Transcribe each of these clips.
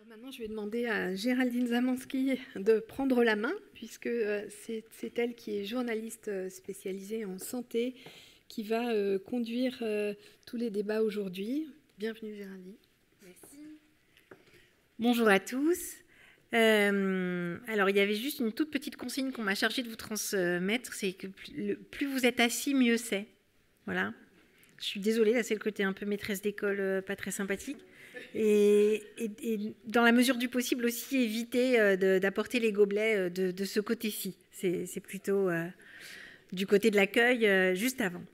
Alors maintenant, je vais demander à Géraldine Zamanski de prendre la main, puisque c'est elle qui est journaliste spécialisée en santé, qui va conduire tous les débats aujourd'hui. Bienvenue Géraldine. Merci. Bonjour à tous. Alors, il y avait juste une toute petite consigne qu'on m'a chargée de vous transmettre, c'est que plus vous êtes assis, mieux c'est. Voilà. Je suis désolée, là c'est le côté un peu maîtresse d'école, pas très sympathique. Et dans la mesure du possible aussi, éviter d'apporter les gobelets de ce côté-ci. C'est plutôt du côté de l'accueil, juste avant.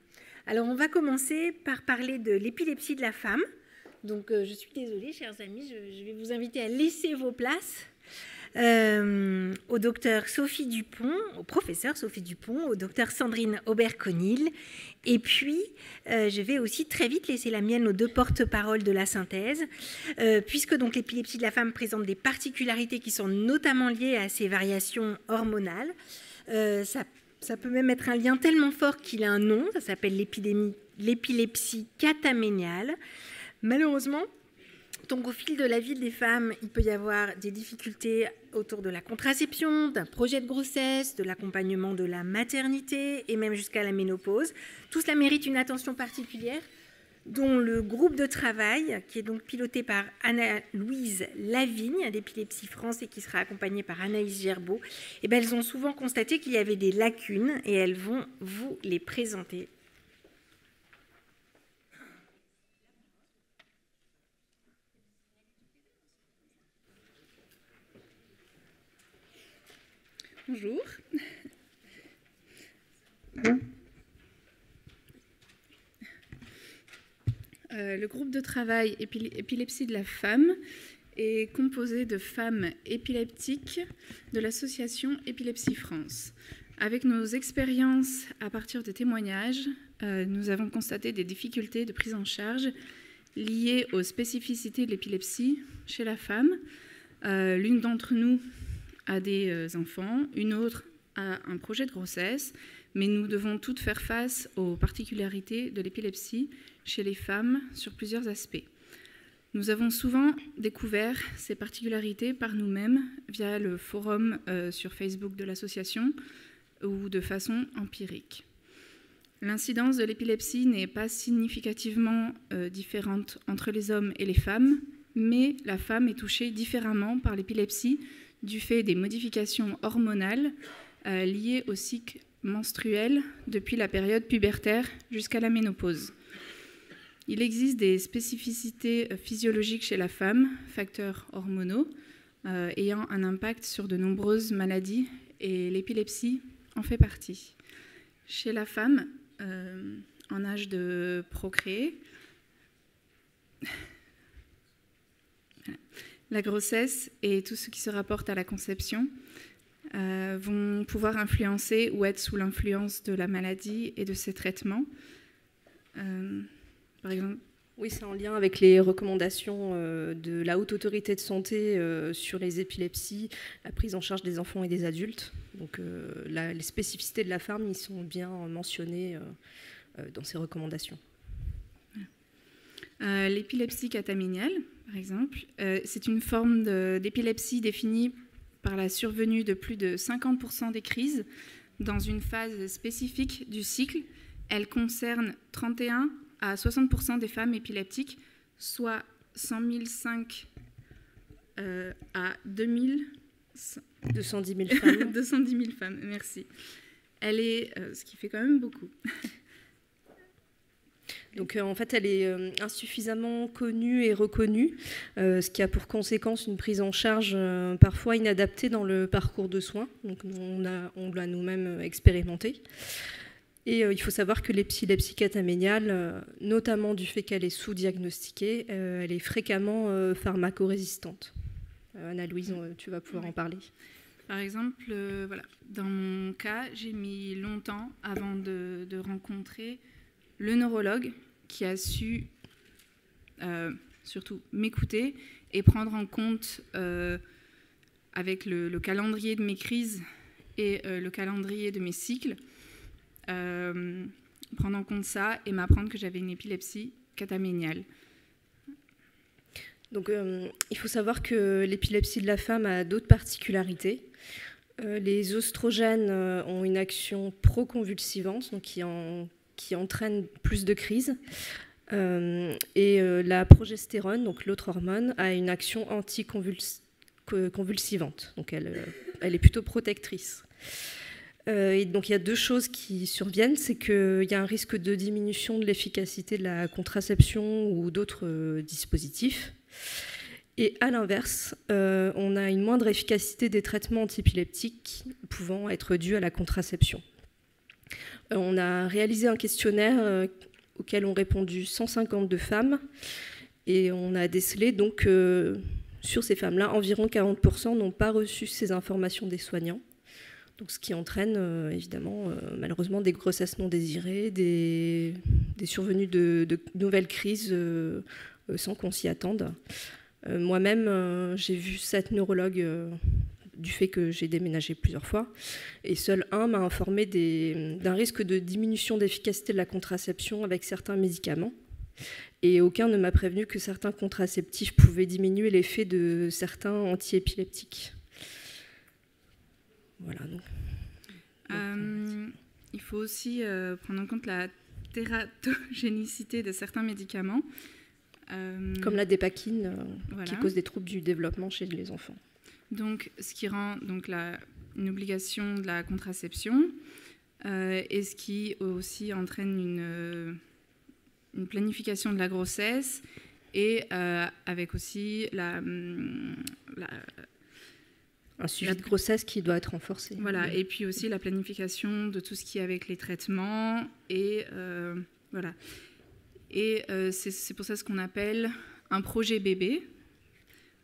Alors, on va commencer par parler de l'épilepsie de la femme. Donc, je suis désolée, chers amis, je vais vous inviter à laisser vos places au docteur Sophie Dupont, au professeur Sophie Dupont, au docteur Sandrine Aubert-Conil. Et puis, je vais aussi très vite laisser la mienne aux deux porte-paroles de la synthèse, puisque donc l'épilepsie de la femme présente des particularités qui sont notamment liées à ces variations hormonales. Ça peut même être un lien tellement fort qu'il a un nom, ça s'appelle l'épilepsie cataméniale. Malheureusement, donc au fil de la vie des femmes, il peut y avoir des difficultés autour de la contraception, d'un projet de grossesse, de l'accompagnement de la maternité et même jusqu'à la ménopause. Tout cela mérite une attention particulière dont le groupe de travail, qui est donc piloté par Anna-Louise Lavigne d'Épilepsie France et qui sera accompagnée par Anaïs Gerbeau, elles ont souvent constaté qu'il y avait des lacunes et elles vont vous les présenter. Bonjour. Le groupe de travail épilepsie de la femme est composé de femmes épileptiques de l'association Épilepsie France. Avec nos expériences à partir de témoignages, nous avons constaté des difficultés de prise en charge liées aux spécificités de l'épilepsie chez la femme. L'une d'entre nous a des enfants, une autre a un projet de grossesse, mais nous devons toutes faire face aux particularités de l'épilepsie chez les femmes sur plusieurs aspects. Nous avons souvent découvert ces particularités par nous-mêmes via le forum sur Facebook de l'association ou de façon empirique. L'incidence de l'épilepsie n'est pas significativement différente entre les hommes et les femmes, mais la femme est touchée différemment par l'épilepsie du fait des modifications hormonales liées au cycle menstruel depuis la période pubertaire jusqu'à la ménopause. Il existe des spécificités physiologiques chez la femme, facteurs hormonaux, ayant un impact sur de nombreuses maladies, et l'épilepsie en fait partie. Chez la femme, en âge de procréer, la grossesse et tout ce qui se rapporte à la conception vont pouvoir influencer ou être sous l'influence de la maladie et de ses traitements. Par exemple. Oui, c'est en lien avec les recommandations de la Haute Autorité de Santé sur les épilepsies, la prise en charge des enfants et des adultes. Donc les spécificités de la femme, ils sont bien mentionnées dans ces recommandations. L'épilepsie cataméniale, par exemple, c'est une forme d'épilepsie définie par la survenue de plus de 50% des crises dans une phase spécifique du cycle. Elle concerne 31 à 60% des femmes épileptiques, soit 105 à 2000... 210 000 femmes. 210 000 femmes, merci. Elle est, ce qui fait quand même beaucoup. Donc en fait, elle est insuffisamment connue et reconnue, ce qui a pour conséquence une prise en charge parfois inadaptée dans le parcours de soins. Donc on l'a nous-mêmes expérimenté. Et il faut savoir que l'épilepsie cataméniale, notamment du fait qu'elle est sous-diagnostiquée, elle est fréquemment pharmacorésistante. Anna-Louise, tu vas pouvoir en parler. Par exemple, voilà, dans mon cas, j'ai mis longtemps avant de rencontrer le neurologue qui a su surtout m'écouter et prendre en compte avec le calendrier de mes crises et le calendrier de mes cycles, prendre en compte ça et m'apprendre que j'avais une épilepsie cataméniale. Donc, il faut savoir que l'épilepsie de la femme a d'autres particularités. Les oestrogènes ont une action proconvulsivante, donc qui entraîne plus de crises. Et la progestérone, donc l'autre hormone, a une action anticonvulsivante. Donc elle est plutôt protectrice. Et donc il y a deux choses qui surviennent, c'est qu'il y a un risque de diminution de l'efficacité de la contraception ou d'autres dispositifs. Et à l'inverse, on a une moindre efficacité des traitements antiépileptiques pouvant être dus à la contraception. On a réalisé un questionnaire auquel ont répondu 152 femmes et on a décelé donc sur ces femmes-là, environ 40% n'ont pas reçu ces informations des soignants. Donc, ce qui entraîne évidemment malheureusement des grossesses non désirées, des survenues de nouvelles crises sans qu'on s'y attende. Moi-même, j'ai vu 7 neurologues du fait que j'ai déménagé plusieurs fois, et seul un m'a informé d'un risque de diminution d'efficacité de la contraception avec certains médicaments, et aucun ne m'a prévenu que certains contraceptifs pouvaient diminuer l'effet de certains antiépileptiques. Voilà. Il faut aussi prendre en compte la tératogénicité de certains médicaments. Comme la dépakine, voilà, qui cause des troubles du développement chez les enfants. Donc, ce qui rend donc, une obligation de la contraception et ce qui aussi entraîne une planification de la grossesse et avec aussi un suivi de grossesse qui doit être renforcé. Voilà, et puis aussi la planification de tout ce qui est avec les traitements et voilà. Et c'est pour ça ce qu'on appelle un projet bébé.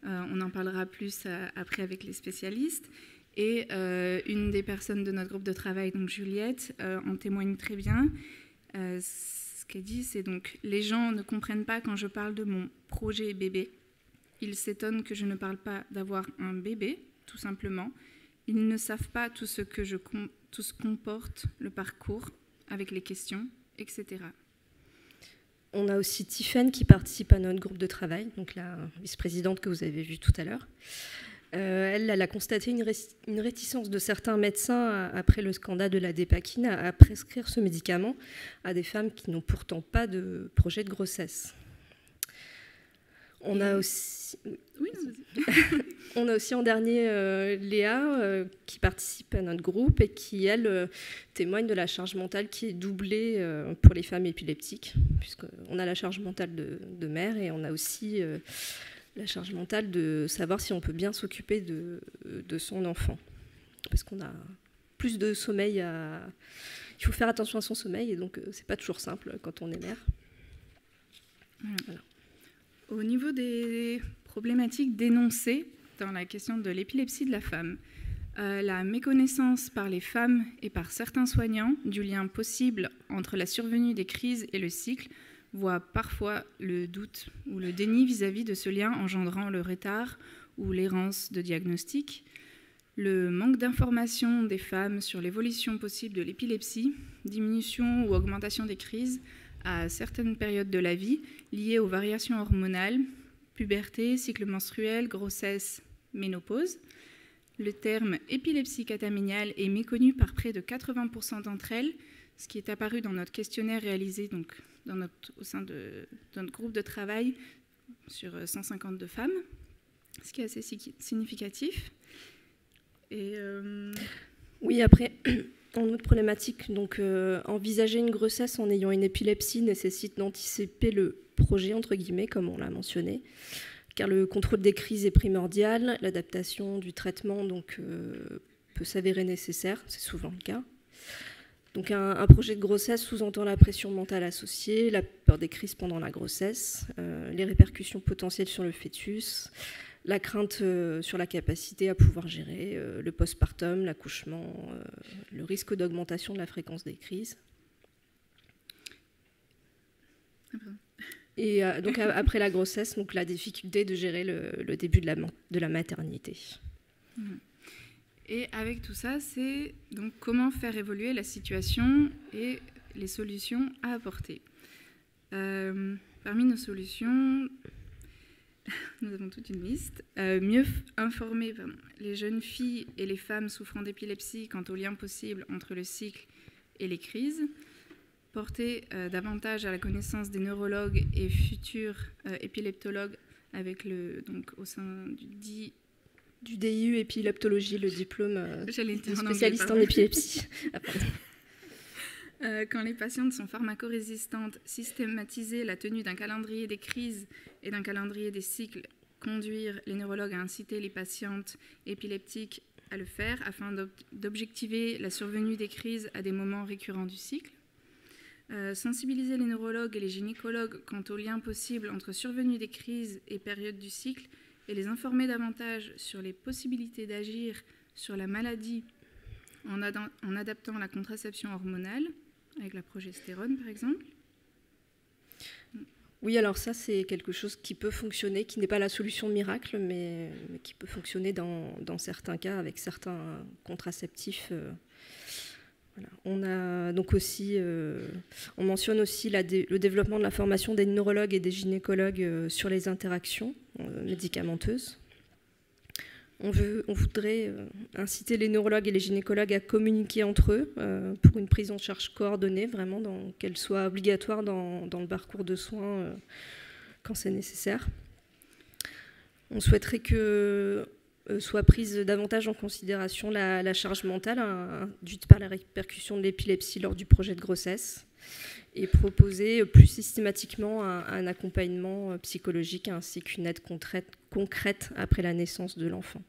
On en parlera plus après avec les spécialistes. Et une des personnes de notre groupe de travail, donc Juliette, en témoigne très bien. Ce qu'elle dit, c'est donc « Les gens ne comprennent pas quand je parle de mon projet bébé. Ils s'étonnent que je ne parle pas d'avoir un bébé, tout simplement. Ils ne savent pas tout ce comporte le parcours, avec les questions, etc. » On a aussi Tiffaine qui participe à notre groupe de travail, donc la vice-présidente que vous avez vue tout à l'heure. Elle a constaté une réticence de certains médecins après le scandale de la dépakine à prescrire ce médicament à des femmes qui n'ont pourtant pas de projet de grossesse. On a aussi, oui, on a aussi en dernier Léa qui participe à notre groupe et qui, elle, témoigne de la charge mentale qui est doublée pour les femmes épileptiques, puisqu'on a la charge mentale de mère et on a aussi la charge mentale de savoir si on peut bien s'occuper de son enfant. Parce qu'on a plus de sommeil il faut faire attention à son sommeil et donc c'est pas toujours simple quand on est mère. Voilà. Au niveau des problématiques dénoncées dans la question de l'épilepsie de la femme, la méconnaissance par les femmes et par certains soignants du lien possible entre la survenue des crises et le cycle voit parfois le doute ou le déni vis-à-vis de ce lien engendrant le retard ou l'errance de diagnostic, le manque d'information des femmes sur l'évolution possible de l'épilepsie, diminution ou augmentation des crises à certaines périodes de la vie liées aux variations hormonales, puberté, cycle menstruel, grossesse, ménopause. Le terme épilepsie catameniale est méconnu par près de 80% d'entre elles, ce qui est apparu dans notre questionnaire réalisé donc, au sein de notre groupe de travail sur 152 femmes, ce qui est assez significatif. Et oui, après, en autre problématique, donc, envisager une grossesse en ayant une épilepsie nécessite d'anticiper le projet, entre guillemets, comme on l'a mentionné, car le contrôle des crises est primordial, l'adaptation du traitement donc, peut s'avérer nécessaire, c'est souvent le cas. Donc un projet de grossesse sous-entend la pression mentale associée, la peur des crises pendant la grossesse, les répercussions potentielles sur le fœtus, la crainte sur la capacité à pouvoir gérer le postpartum, l'accouchement, le risque d'augmentation de la fréquence des crises. Et donc après la grossesse, donc la difficulté de gérer le début de la maternité. Et avec tout ça, c'est donc comment faire évoluer la situation et les solutions à apporter. Parmi nos solutions, nous avons toute une liste. Mieux informer les jeunes filles et les femmes souffrant d'épilepsie quant au lien possible entre le cycle et les crises. Porter davantage à la connaissance des neurologues et futurs épileptologues donc, au sein du DIU épileptologie, le diplôme de spécialiste en épilepsie. Quand les patientes sont pharmacorésistantes, systématiser la tenue d'un calendrier des crises et d'un calendrier des cycles, conduire les neurologues à inciter les patientes épileptiques à le faire afin d'objectiver la survenue des crises à des moments récurrents du cycle. Sensibiliser les neurologues et les gynécologues quant au lien possible entre survenue des crises et période du cycle et les informer davantage sur les possibilités d'agir sur la maladie en adaptant la contraception hormonale, avec la progestérone par exemple. Oui, alors ça c'est quelque chose qui peut fonctionner, qui n'est pas la solution miracle, mais qui peut fonctionner dans certains cas avec certains contraceptifs. Voilà. On a donc aussi, on mentionne aussi le développement de la formation des neurologues et des gynécologues sur les interactions médicamenteuses. On voudrait inciter les neurologues et les gynécologues à communiquer entre eux pour une prise en charge coordonnée, vraiment qu'elle soit obligatoire dans le parcours de soins quand c'est nécessaire. On souhaiterait que soit prise davantage en considération la charge mentale induite par la répercussion de l'épilepsie lors du projet de grossesse et proposer plus systématiquement un accompagnement psychologique ainsi qu'une aide concrète après la naissance de l'enfant.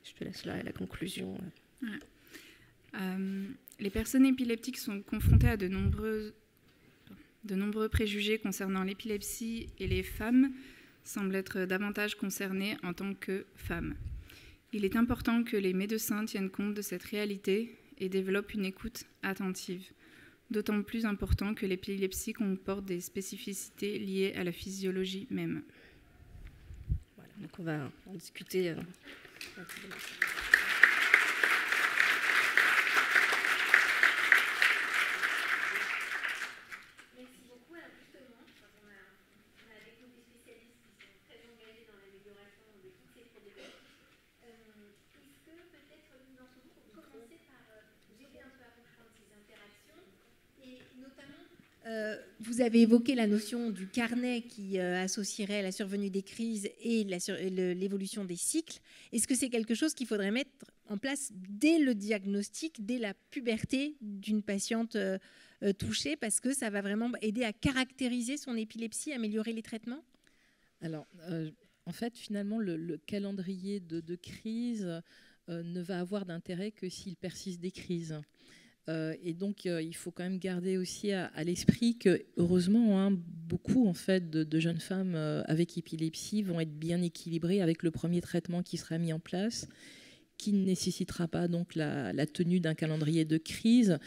Je te laisse là la conclusion. Ouais. Les personnes épileptiques sont confrontées à de nombreux préjugés concernant l'épilepsie et les femmes semblent être davantage concernées en tant que femmes. Il est important que les médecins tiennent compte de cette réalité et développent une écoute attentive. D'autant plus important que l'épilepsie comporte des spécificités liées à la physiologie même. Voilà, donc on va en discuter. Merci beaucoup. Alors justement, on a avec nous des spécialistes qui sont très engagés dans l'amélioration de toutes ces problématiques. Est-ce que peut-être nous en sommes pour commencer par vous aider un peu à comprendre ces interactions et notamment vous avez évoqué la notion du carnet qui associerait la survenue des crises et l'évolution des cycles. Est-ce que c'est quelque chose qu'il faudrait mettre en place dès le diagnostic, dès la puberté d'une patiente touchée, parce que ça va vraiment aider à caractériser son épilepsie, améliorer les traitements ? Alors, en fait, finalement, le calendrier de crise ne va avoir d'intérêt que s'il persiste des crises. Et donc, il faut quand même garder aussi à l'esprit que, heureusement, beaucoup en fait, de jeunes femmes avec épilepsie vont être bien équilibrées avec le premier traitement qui sera mis en place, qui ne nécessitera pas donc la tenue d'un calendrier de crise,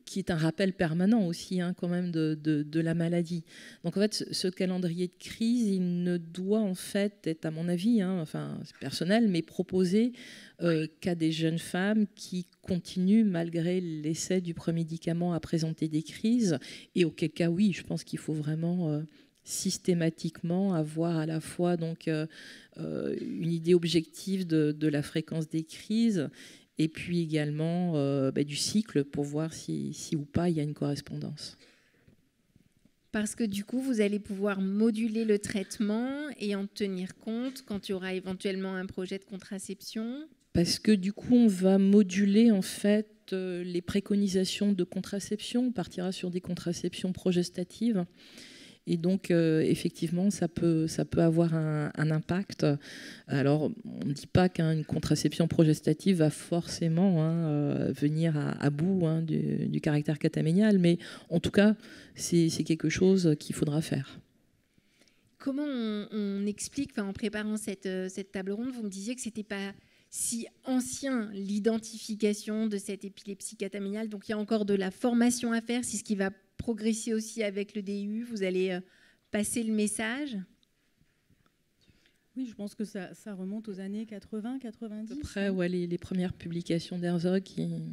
qui est un rappel permanent aussi quand même de la maladie. Donc en fait, ce calendrier de crise, il ne doit en fait être, à mon avis, enfin c'est personnel, mais proposé qu'à des jeunes femmes qui continuent malgré l'essai du premier médicament à présenter des crises, et auquel cas oui, je pense qu'il faut vraiment systématiquement avoir à la fois donc une idée objective de la fréquence des crises et puis également du cycle pour voir si ou pas il y a une correspondance. Parce que du coup, vous allez pouvoir moduler le traitement et en tenir compte quand il y aura éventuellement un projet de contraception. Parce que du coup, on va moduler en fait les préconisations de contraception. On partira sur des contraceptions progestatives. Et donc, effectivement, ça peut avoir un impact. Alors, on ne dit pas qu'une contraception progestative va forcément venir à bout du caractère cataménial, mais en tout cas, c'est quelque chose qu'il faudra faire. Comment on explique, en préparant cette table ronde, vous me disiez que ce n'était pas si ancien l'identification de cette épilepsie cataméniale, donc il y a encore de la formation à faire, c'est ce qui va progresser aussi avec le DIU, vous allez passer le message ? Oui, je pense que ça remonte aux années 80, 90. À peu près, ouais, les premières publications d'Herzog qui ont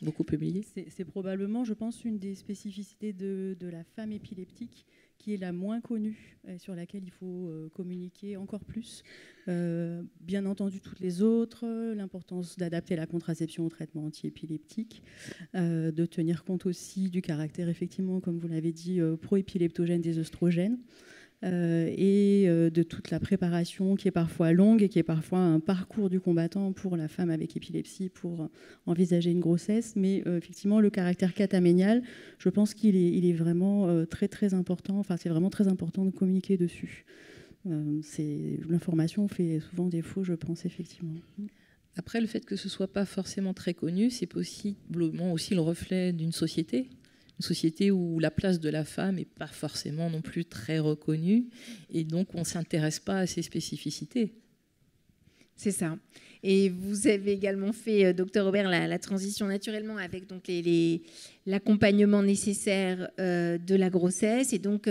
beaucoup publié. C'est probablement, je pense, une des spécificités de la femme épileptique qui est la moins connue et sur laquelle il faut communiquer encore plus. Bien entendu, toutes les autres, l'importance d'adapter la contraception au traitement antiépileptique, de tenir compte aussi du caractère, effectivement, comme vous l'avez dit, proépileptogène des œstrogènes, et de toute la préparation qui est parfois longue et qui est parfois un parcours du combattant pour la femme avec épilepsie pour envisager une grossesse. Mais effectivement, le caractère cataménial, je pense qu'il est vraiment très très important. Enfin, c'est vraiment très important de communiquer dessus. L'information fait souvent défaut, je pense, effectivement. Après, le fait que ce ne soit pas forcément très connu, c'est possiblement aussi le reflet d'une société. Une société où la place de la femme n'est pas forcément non plus très reconnue, et donc on ne s'intéresse pas à ces spécificités. C'est ça. Et vous avez également fait, docteur Aubert, la transition naturellement avec donc l'accompagnement nécessaire de la grossesse. Et donc,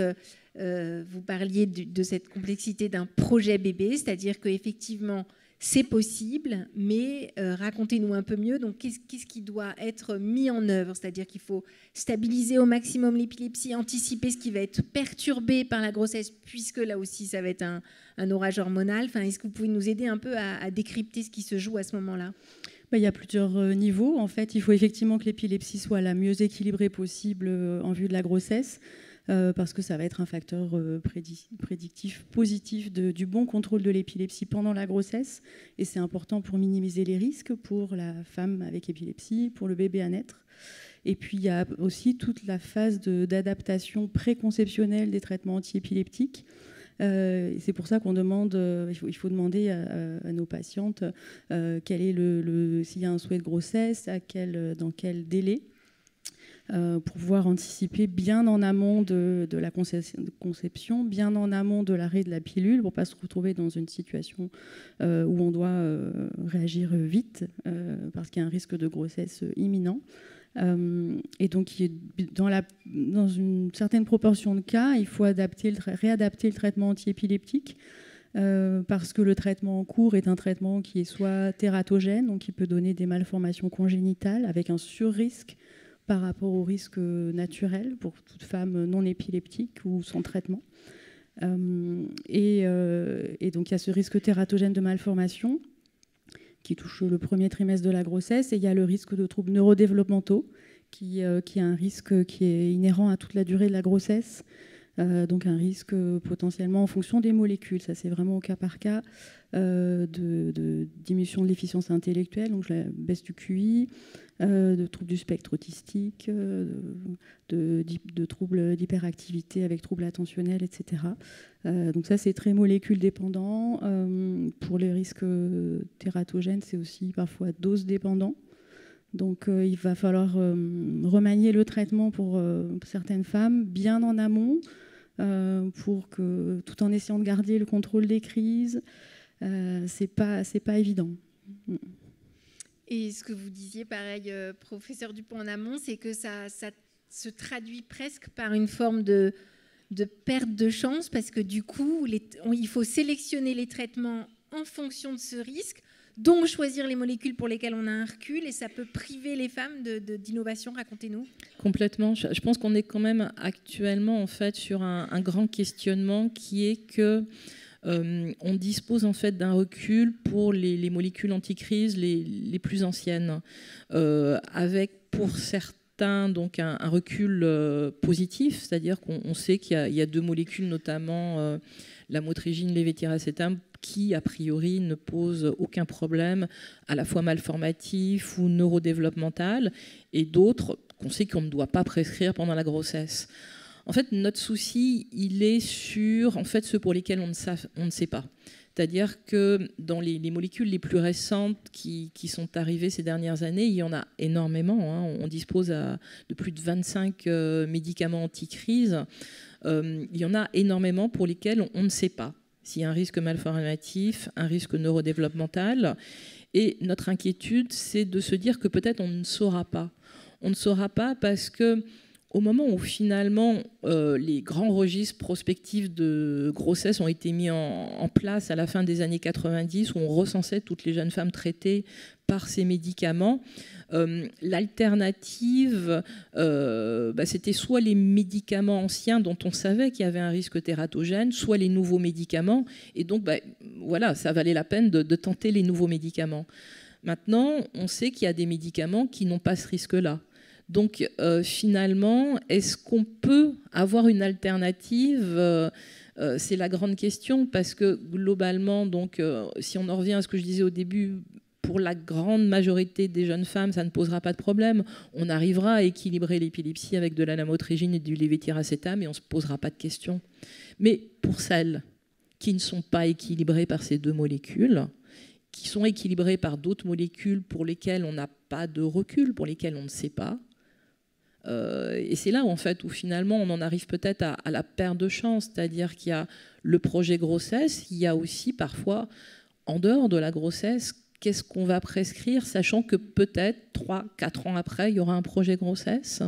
vous parliez de cette complexité d'un projet bébé, c'est-à-dire qu'effectivement, c'est possible, mais racontez-nous un peu mieux. Donc, qu'est-ce qui doit être mis en œuvre? C'est-à-dire qu'il faut stabiliser au maximum l'épilepsie, anticiper ce qui va être perturbé par la grossesse, puisque là aussi, ça va être un orage hormonal. Enfin, est-ce que vous pouvez nous aider un peu à décrypter ce qui se joue à ce moment-là? Il y a plusieurs niveaux. En fait, il faut effectivement que l'épilepsie soit la mieux équilibrée possible en vue de la grossesse. Parce que ça va être un facteur prédictif positif du bon contrôle de l'épilepsie pendant la grossesse. Et c'est important pour minimiser les risques pour la femme avec épilepsie, pour le bébé à naître. Et puis, il y a aussi toute la phase d'adaptation préconceptionnelle des traitements antiépileptiques. C'est pour ça qu'on demande, il faut demander à nos patientes quel est s'il y a un souhait de grossesse, dans quel délai. Pour pouvoir anticiper bien en amont de la conception, bien en amont de l'arrêt de la pilule, pour ne pas se retrouver dans une situation où on doit réagir vite, parce qu'il y a un risque de grossesse imminent. Et donc, dans une certaine proportion de cas, il faut réadapter le traitement antiépileptique, parce que le traitement en cours est un traitement qui est soit tératogène, donc qui peut donner des malformations congénitales avec un surrisque par rapport au risque naturel pour toute femme non épileptique ou sans traitement. Et donc il y a ce risque tératogène de malformation qui touche le premier trimestre de la grossesse, et il y a le risque de troubles neurodéveloppementaux qui est un risque qui est inhérent à toute la durée de la grossesse. Donc un risque potentiellement en fonction des molécules, ça c'est vraiment au cas par cas, de diminution de l'efficience intellectuelle, donc la baisse du QI, de troubles du spectre autistique, de troubles d'hyperactivité avec troubles attentionnels, etc. Donc ça c'est très molécule dépendant. Pour les risques tératogènes, c'est aussi parfois dose dépendant. Donc il va falloir remanier le traitement pour certaines femmes bien en amont, tout en essayant de garder le contrôle des crises. C'est pas évident. Et ce que vous disiez, pareil, professeur Dupont, en amont, c'est que ça se traduit presque par une forme de perte de chance, parce que du coup, il faut sélectionner les traitements en fonction de ce risque, donc choisir les molécules pour lesquelles on a un recul, et ça peut priver les femmes d'innovation. Racontez-nous. Complètement. Je pense qu'on est quand même actuellement en fait sur un grand questionnement qui est que on dispose en fait d'un recul pour les molécules anticrise les plus anciennes, avec pour certains donc un recul positif, c'est-à-dire qu'on sait qu'il y a deux molécules, notamment la motrigine, levétiracétam, qui a priori ne pose aucun problème à la fois malformatif ou neurodéveloppemental, et d'autres qu'on sait qu'on ne doit pas prescrire pendant la grossesse. En fait, notre souci, il est sur ceux pour lesquels on ne sait pas. C'est-à-dire que dans les molécules les plus récentes qui sont arrivées ces dernières années, il y en a énormément. On dispose de plus de 25 médicaments anti-crise. Il y en a énormément pour lesquels on ne sait pas s'il y a un risque malformatif, un risque neurodéveloppemental. Et notre inquiétude, c'est de se dire que peut-être on ne saura pas. On ne saura pas parce que au moment où finalement les grands registres prospectifs de grossesse ont été mis en place à la fin des années 90, où on recensait toutes les jeunes femmes traitées par ces médicaments, l'alternative, c'était soit les médicaments anciens dont on savait qu'il y avait un risque tératogène, soit les nouveaux médicaments. Et donc, voilà, ça valait la peine de tenter les nouveaux médicaments. Maintenant, on sait qu'il y a des médicaments qui n'ont pas ce risque-là. Donc, finalement, est-ce qu'on peut avoir une alternative ? C'est la grande question, parce que globalement, donc, si on en revient à ce que je disais au début, pour la grande majorité des jeunes femmes, ça ne posera pas de problème. On arrivera à équilibrer l'épilepsie avec de la lamotrigine et du lévétiracétam et on ne se posera pas de questions. Mais pour celles qui ne sont pas équilibrées par ces deux molécules, qui sont équilibrées par d'autres molécules pour lesquelles on n'a pas de recul, pour lesquelles on ne sait pas, et c'est là où, en fait, où finalement on en arrive peut-être à la perte de chance, c'est-à-dire qu'il y a le projet grossesse, il y a aussi parfois, en dehors de la grossesse, qu'est-ce qu'on va prescrire, sachant que peut-être 3-4 ans après, il y aura un projet grossesse.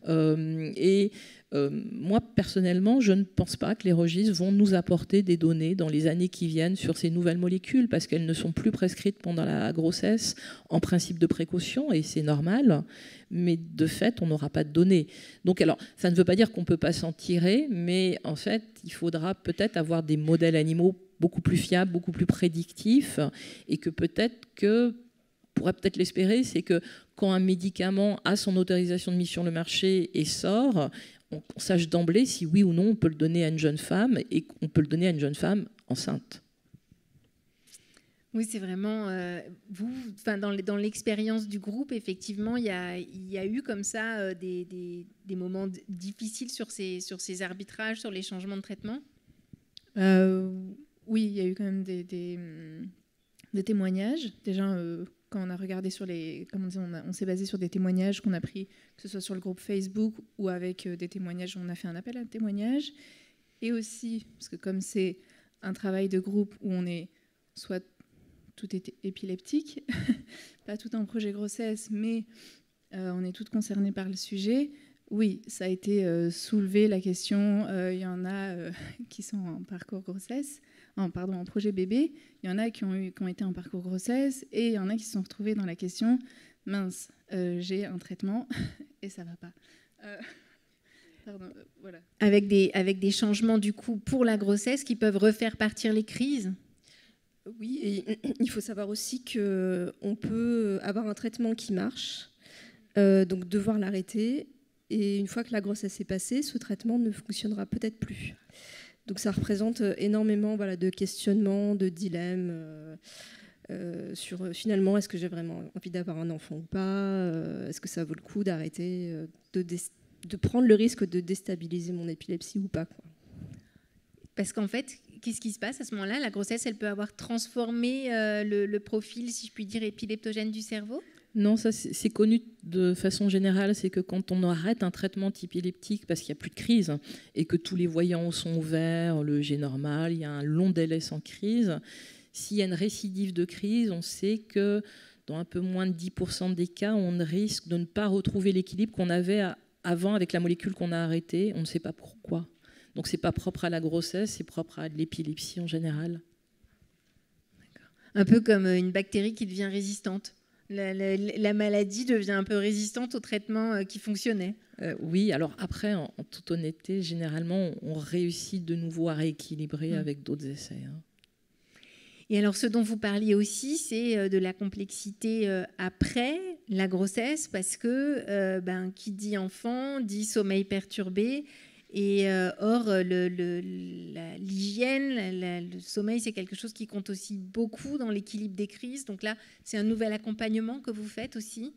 Moi, personnellement, je ne pense pas que les registres vont nous apporter des données dans les années qui viennent sur ces nouvelles molécules, parce qu'elles ne sont plus prescrites pendant la grossesse en principe de précaution, et c'est normal, mais de fait, on n'aura pas de données. Donc, alors, ça ne veut pas dire qu'on ne peut pas s'en tirer, mais en fait, il faudra peut-être avoir des modèles animaux beaucoup plus fiables, beaucoup plus prédictifs, et que peut-être que, on pourrait peut-être l'espérer, c'est que quand un médicament a son autorisation de mise sur le marché et sort, on sache d'emblée si oui ou non on peut le donner à une jeune femme, et qu'on peut le donner à une jeune femme enceinte. Oui, c'est vraiment dans l'expérience du groupe, effectivement, il y a eu comme ça des moments difficiles sur ces arbitrages, sur les changements de traitement. Oui, il y a eu quand même des témoignages. Déjà, quand on a regardé on s'est basé sur des témoignages qu'on a pris, que ce soit sur le groupe Facebook ou avec des témoignages, on a fait un appel à témoignages. Et aussi, parce que comme c'est un travail de groupe où on est soit tout est épileptique, pas tout un projet grossesse, mais on est toutes concernées par le sujet. Oui, ça a été soulevé la question. Il y en a qui sont en parcours grossesse, en projet bébé. Il y en a qui ont été en parcours grossesse et il y en a qui se sont retrouvés dans la question mince, j'ai un traitement et ça va pas. Voilà. Avec des changements du coup pour la grossesse qui peuvent refaire partir les crises. Oui, et il faut savoir aussi qu'on peut avoir un traitement qui marche, donc devoir l'arrêter. Et une fois que la grossesse est passée, ce traitement ne fonctionnera peut-être plus. Donc ça représente énormément de questionnements, de dilemmes sur finalement est-ce que j'ai vraiment envie d'avoir un enfant ou pas, est-ce que ça vaut le coup d'arrêter, de prendre le risque de déstabiliser mon épilepsie ou pas, quoi. Parce qu'en fait, qu'est-ce qui se passe à ce moment-là? La grossesse, elle peut avoir transformé le profil, si je puis dire, épileptogène du cerveau? Non, ça c'est connu de façon générale, c'est que quand on arrête un traitement antiépileptique parce qu'il n'y a plus de crise et que tous les voyants sont ouverts, le G normal, il y a un long délai sans crise, s'il y a une récidive de crise, on sait que dans un peu moins de 10% des cas, on risque de ne pas retrouver l'équilibre qu'on avait avant avec la molécule qu'on a arrêtée, on ne sait pas pourquoi. Donc c'est pas propre à la grossesse, c'est propre à l'épilepsie en général. Un peu comme une bactérie qui devient résistante. La maladie devient un peu résistante au traitement qui fonctionnait. Oui, alors après, en toute honnêteté, généralement, on réussit de nouveau à rééquilibrer avec d'autres essais. Et alors, ce dont vous parliez aussi, c'est de la complexité après la grossesse, parce que qui dit enfant dit sommeil perturbé. Et or, l'hygiène, le sommeil, c'est quelque chose qui compte aussi beaucoup dans l'équilibre des crises. Donc là, c'est un nouvel accompagnement que vous faites aussi.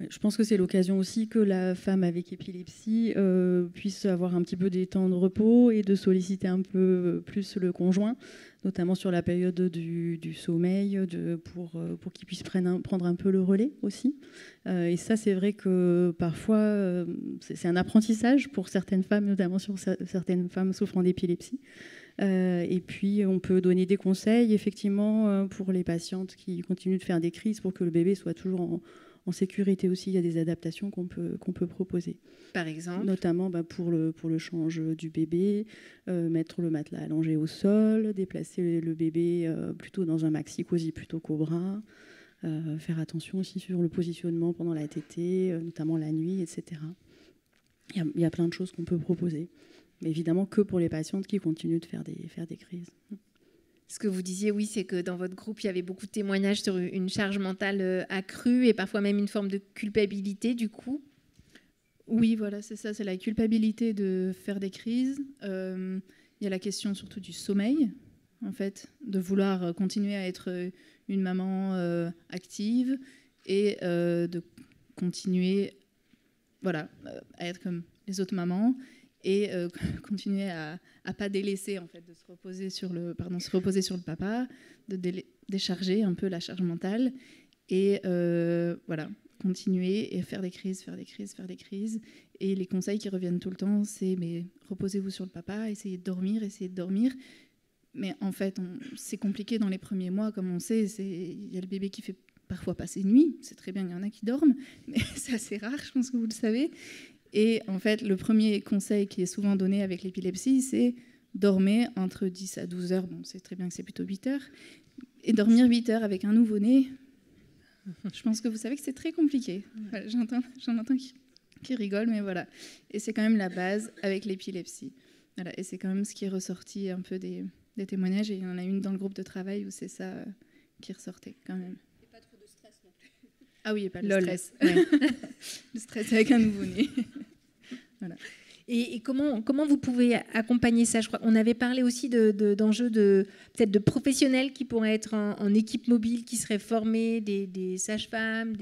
Je pense que c'est l'occasion aussi que la femme avec épilepsie puisse avoir un petit peu des temps de repos et de solliciter un peu plus le conjoint, notamment sur la période du sommeil, pour qu'il puisse prendre un peu le relais aussi. Et ça, c'est vrai que parfois, c'est un apprentissage pour certaines femmes, notamment sur certaines femmes souffrant d'épilepsie. Et puis, on peut donner des conseils, effectivement, pour les patientes qui continuent de faire des crises pour que le bébé soit toujours en sécurité aussi, il y a des adaptations qu'on peut proposer. Par exemple, notamment pour le change du bébé, mettre le matelas allongé au sol, déplacer le bébé plutôt dans un maxi-cosy plutôt qu'au bras, faire attention aussi sur le positionnement pendant la tétée, notamment la nuit, etc. Il y a plein de choses qu'on peut proposer, mais évidemment que pour les patientes qui continuent de faire des crises. Ce que vous disiez, oui, c'est que dans votre groupe, il y avait beaucoup de témoignages sur une charge mentale accrue et parfois même une forme de culpabilité, du coup. Oui, voilà, c'est ça, c'est la culpabilité de faire des crises. Il y a la question surtout du sommeil, en fait, de vouloir continuer à être une maman active et de continuer, voilà, à être comme les autres mamans et continuer à pas délaisser, en fait, de se reposer sur le papa, de décharger un peu la charge mentale et voilà, continuer et faire des crises. Et les conseils qui reviennent tout le temps, c'est mais reposez-vous sur le papa, essayez de dormir. Mais en fait, c'est compliqué dans les premiers mois, comme on sait. Il y a le bébé qui fait parfois passer nuit. C'est très bien, il y en a qui dorment, mais c'est assez rare, je pense que vous le savez. Et en fait, le premier conseil qui est souvent donné avec l'épilepsie, c'est dormir entre 10 à 12 heures. Bon, c'est très bien que c'est plutôt 8 heures. Et dormir 8 heures avec un nouveau-né, je pense que vous savez que c'est très compliqué. Voilà, j'en entends qui rigolent, mais voilà. Et c'est quand même la base avec l'épilepsie. Voilà, et c'est quand même ce qui est ressorti un peu des témoignages. Et il y en a une dans le groupe de travail où c'est ça qui ressortait quand même. Et pas trop de stress non plus. Ah oui, et pas le Lol. stress. Ouais. Le stress avec un nouveau-né. Voilà. Et comment vous pouvez accompagner ça? Je crois qu'on avait parlé aussi d'enjeux peut-être de professionnels qui pourraient être en équipe mobile, qui seraient formés, des sages-femmes,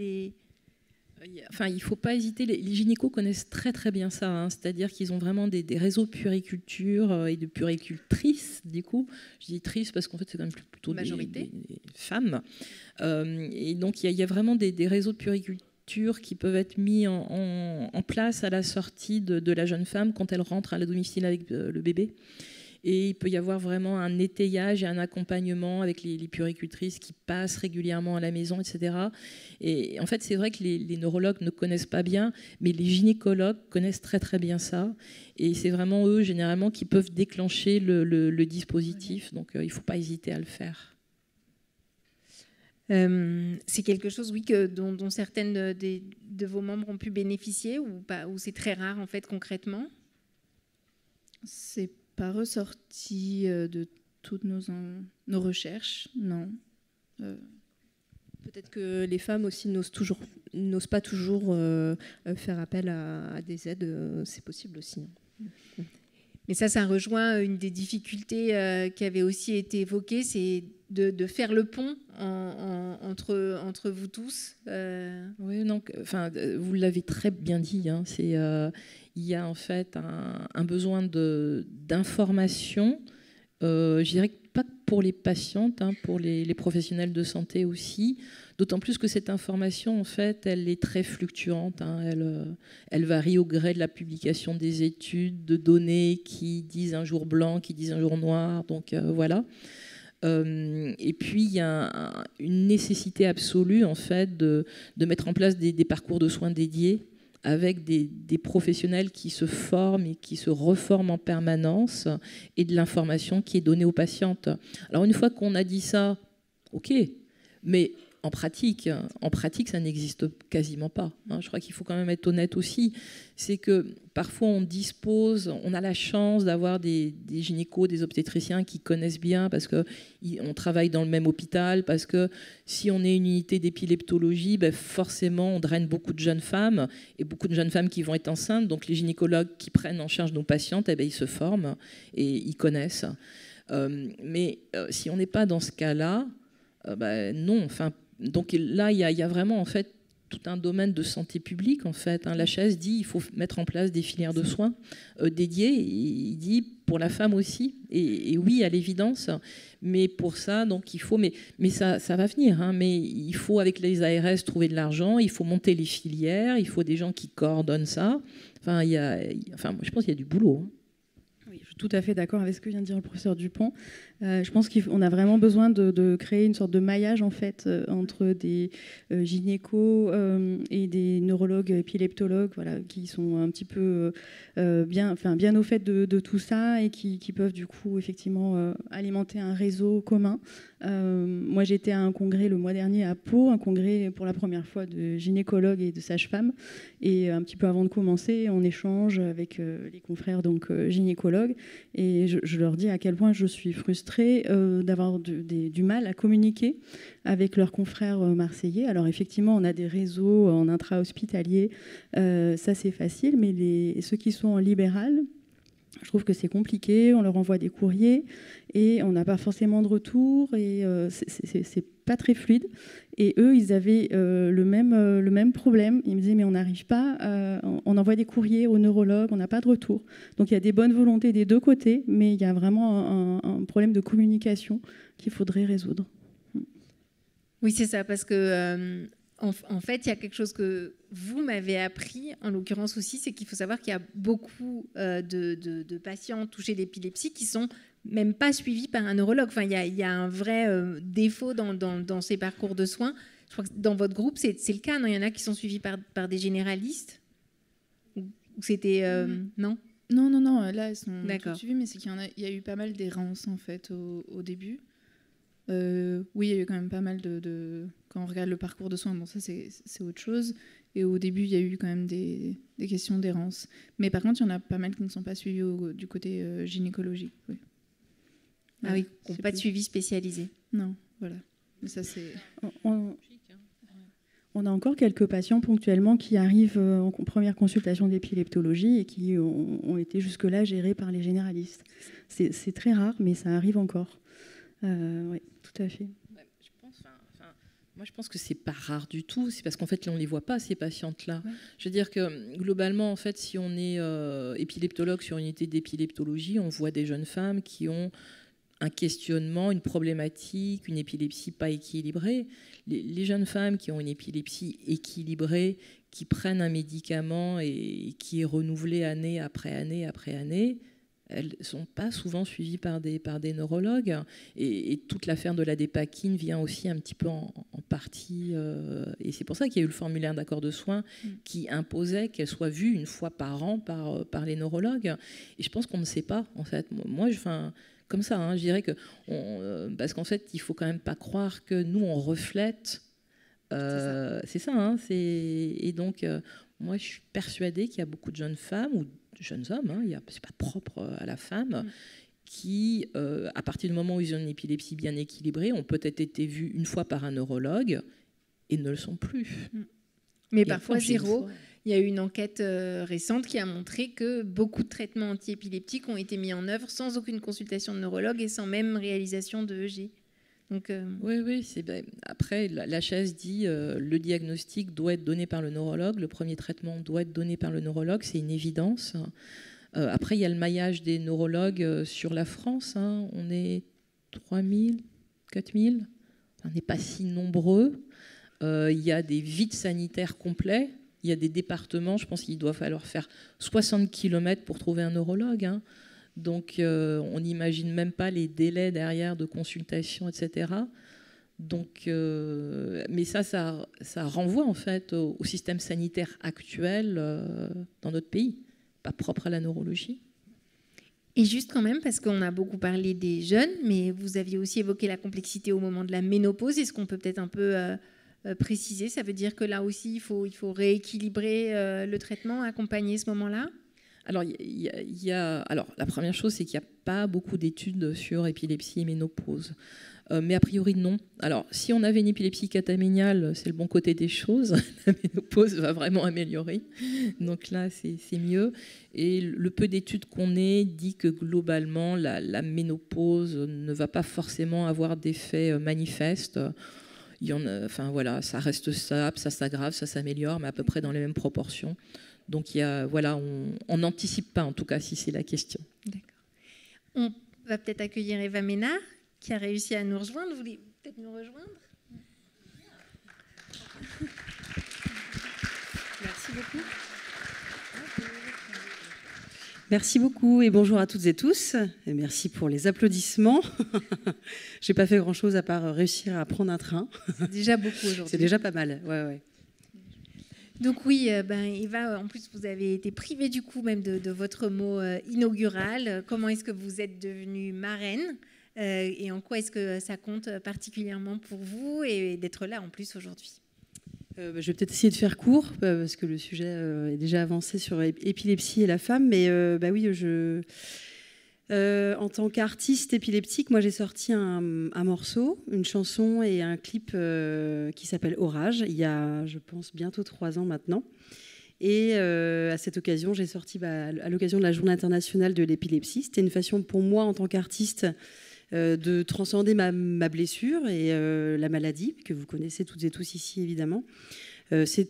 Enfin, il ne faut pas hésiter. Les gynécos connaissent très très bien ça, hein. C'est-à-dire qu'ils ont vraiment des réseaux de puériculture et de puéricultrices. Du coup, je dis trices parce qu'en fait c'est quand même plutôt des femmes. Et donc il y a vraiment des réseaux de puériculture qui peuvent être mis en place à la sortie de la jeune femme quand elle rentre à la domicile avec le bébé. Et il peut y avoir vraiment un étayage et un accompagnement avec les puéricultrices qui passent régulièrement à la maison, etc. Et en fait, c'est vrai que les neurologues ne connaissent pas bien, mais les gynécologues connaissent très très bien ça. Et c'est vraiment eux, généralement, qui peuvent déclencher le dispositif. Donc, il ne faut pas hésiter à le faire. C'est quelque chose, oui, dont certaines de vos membres ont pu bénéficier ou pas, ou c'est très rare, en fait, concrètement? C'est pas ressorti de toutes nos recherches, non. Peut-être que les femmes aussi n'osent pas toujours faire appel à des aides, c'est possible aussi. Mais ça rejoint une des difficultés qui avait aussi été évoquée, c'est de faire le pont entre vous tous. Oui, donc, vous l'avez très bien dit, hein, il y a en fait un besoin d'information, je dirais que pas que pour les patientes, hein, pour les professionnels de santé aussi, d'autant plus que cette information, en fait, elle est très fluctuante, hein, elle varie au gré de la publication des études, de données qui disent un jour blanc, qui disent un jour noir, donc voilà. Et puis, il y a une nécessité absolue, en fait, de mettre en place des parcours de soins dédiés avec des professionnels qui se forment et qui se reforment en permanence et de l'information qui est donnée aux patientes. Alors, une fois qu'on a dit ça, OK, mais en pratique, ça n'existe quasiment pas. Je crois qu'il faut quand même être honnête aussi. C'est que parfois on a la chance d'avoir des gynécos, des obstétriciens qui connaissent bien parce qu'on travaille dans le même hôpital, parce que si on est une unité d'épileptologie, forcément on draine beaucoup de jeunes femmes et beaucoup de jeunes femmes qui vont être enceintes. Donc les gynécologues qui prennent en charge nos patientes, ils se forment et ils connaissent. Mais si on n'est pas dans ce cas-là, non. Donc là, il y a vraiment en fait tout un domaine de santé publique en fait. L'HAS dit il faut mettre en place des filières de soins dédiées. Il dit pour la femme aussi. Et oui, à l'évidence. Mais pour ça, donc il faut. Mais ça va venir. Hein, mais il faut avec les ARS trouver de l'argent. Il faut monter les filières. Il faut des gens qui coordonnent ça. Moi, je pense qu'il y a du boulot. Hein. Oui, suis tout à fait d'accord avec ce que vient de dire le professeur Dupont. Je pense qu'on a vraiment besoin de créer une sorte de maillage en fait entre des gynécos et des neurologues épileptologues, voilà, qui sont un petit peu bien au fait de tout ça et qui peuvent du coup effectivement alimenter un réseau commun. Moi, j'étais à un congrès le mois dernier à Pau, un congrès pour la première fois de gynécologues et de sages-femmes. Et un petit peu avant de commencer, on échange avec les confrères donc gynécologues. Et je leur dis à quel point je suis frustrée d'avoir du mal à communiquer avec leurs confrères marseillais. Alors effectivement, on a des réseaux en intra-hospitalier, ça c'est facile, mais ceux qui sont en libéral, je trouve que c'est compliqué, on leur envoie des courriers et on n'a pas forcément de retour et c'est pas très fluide. Et eux, ils avaient le même problème. Ils me disaient, mais on n'arrive pas, on envoie des courriers aux neurologues, on n'a pas de retour. Donc il y a des bonnes volontés des deux côtés, mais il y a vraiment un problème de communication qu'il faudrait résoudre. Oui, c'est ça, parce que en fait, il y a quelque chose que vous m'avez appris, en l'occurrence aussi, c'est qu'il faut savoir qu'il y a beaucoup de patients touchés d'épilepsie qui sont même pas suivis par un neurologue. Enfin, il y a un vrai défaut dans ces parcours de soins. Je crois que dans votre groupe, c'est le cas, non ? Il y en a qui sont suivis par des généralistes ? Ou c'était... non ? Non, là, elles sont D'accord. toutes suivies, mais c'est qu'il y a eu pas mal d'errances, en fait, au début. Oui, il y a eu quand même pas mal de... Quand on regarde le parcours de soins, bon, ça, c'est autre chose. Et au début, il y a eu quand même des questions d'errance. Mais par contre, il y en a pas mal qui ne sont pas suivis du côté gynécologique. Oui. Ah oui, qui n'ont pas de suivi spécialisé. Non, voilà. Mais ça, c'est... On a encore quelques patients ponctuellement qui arrivent en première consultation d'épileptologie et qui ont été jusque-là gérés par les généralistes. C'est très rare, mais ça arrive encore. Oui, tout à fait. Moi, je pense que c'est pas rare du tout. C'est parce qu'en fait, on les voit pas, ces patientes-là. Ouais. Je veux dire que globalement, en fait, si on est épileptologue sur une unité d'épileptologie, on voit des jeunes femmes qui ont un questionnement, une problématique, une épilepsie pas équilibrée. Les jeunes femmes qui ont une épilepsie équilibrée, qui prennent un médicament et qui est renouvelé année après année après année, elles ne sont pas souvent suivies par des neurologues. Et toute l'affaire de la dépakine vient aussi un petit peu en partie. Et c'est pour ça qu'il y a eu le formulaire d'accord de soins qui imposait qu'elle soit vue une fois par an par les neurologues. Et je pense qu'on ne sait pas, en fait. Moi, comme ça, hein, je dirais que... parce qu'en fait, il ne faut quand même pas croire que nous, on reflète... c'est ça, hein, et donc, moi, je suis persuadée qu'il y a beaucoup de jeunes femmes ou jeunes hommes, hein, c'est pas propre à la femme, qui, à partir du moment où ils ont une épilepsie bien équilibrée, ont peut-être été vus une fois par un neurologue et ne le sont plus. Mais parfois zéro. Il y a eu une enquête récente qui a montré que beaucoup de traitements antiépileptiques ont été mis en œuvre sans aucune consultation de neurologue et sans même réalisation de EEG. Donc, Oui, après, l'HAS dit le diagnostic doit être donné par le neurologue, le premier traitement doit être donné par le neurologue, c'est une évidence. Après, il y a le maillage des neurologues sur la France. Hein. On est 3000, 4000, on n'est pas si nombreux. Il y a des vides sanitaires complets. Il y a des départements, je pense qu'il doit falloir faire 60 km pour trouver un neurologue. Hein. Donc, on n'imagine même pas les délais derrière de consultation, etc. Donc, mais ça renvoie en fait au système sanitaire actuel dans notre pays, pas propre à la neurologie. Et juste quand même, parce qu'on a beaucoup parlé des jeunes, mais vous aviez aussi évoqué la complexité au moment de la ménopause. Est-ce qu'on peut peut-être un peu préciser ? Ça veut dire que là aussi, il faut rééquilibrer le traitement, accompagner ce moment-là ? Alors, alors, la première chose, c'est qu'il n'y a pas beaucoup d'études sur épilepsie et ménopause. Mais a priori, non. Alors, si on avait une épilepsie cataméniale, c'est le bon côté des choses. La ménopause va vraiment améliorer. Donc là, c'est mieux. Et le peu d'études qu'on ait dit que globalement, la ménopause ne va pas forcément avoir d'effet manifeste. Il y en a, enfin, voilà, ça reste stable, ça s'aggrave, ça s'améliore, mais à peu près dans les mêmes proportions. Donc, on n'anticipe pas, en tout cas, si c'est la question. D'accord. On va peut-être accueillir Eva Ménard, qui a réussi à nous rejoindre. Vous voulez peut-être nous rejoindre ? Merci beaucoup. Merci beaucoup et bonjour à toutes et tous. Et merci pour les applaudissements. J'ai pas fait grand-chose à part réussir à prendre un train. C'est déjà beaucoup aujourd'hui. C'est déjà pas mal, ouais. Donc oui, Eva, en plus vous avez été privée du coup même de votre mot inaugural. Comment est-ce que vous êtes devenue marraine et en quoi est-ce que ça compte particulièrement pour vous et d'être là en plus aujourd'hui? Je vais peut-être essayer de faire court parce que le sujet est déjà avancé sur épilepsie et la femme. Mais oui, en tant qu'artiste épileptique, moi j'ai sorti un morceau, une chanson et un clip qui s'appelle Orage, il y a, je pense, bientôt 3 ans maintenant. Et à cette occasion, j'ai sorti à l'occasion de la Journée internationale de l'épilepsie. C'était une façon pour moi, en tant qu'artiste, de transcender ma blessure et la maladie, que vous connaissez toutes et tous ici, évidemment.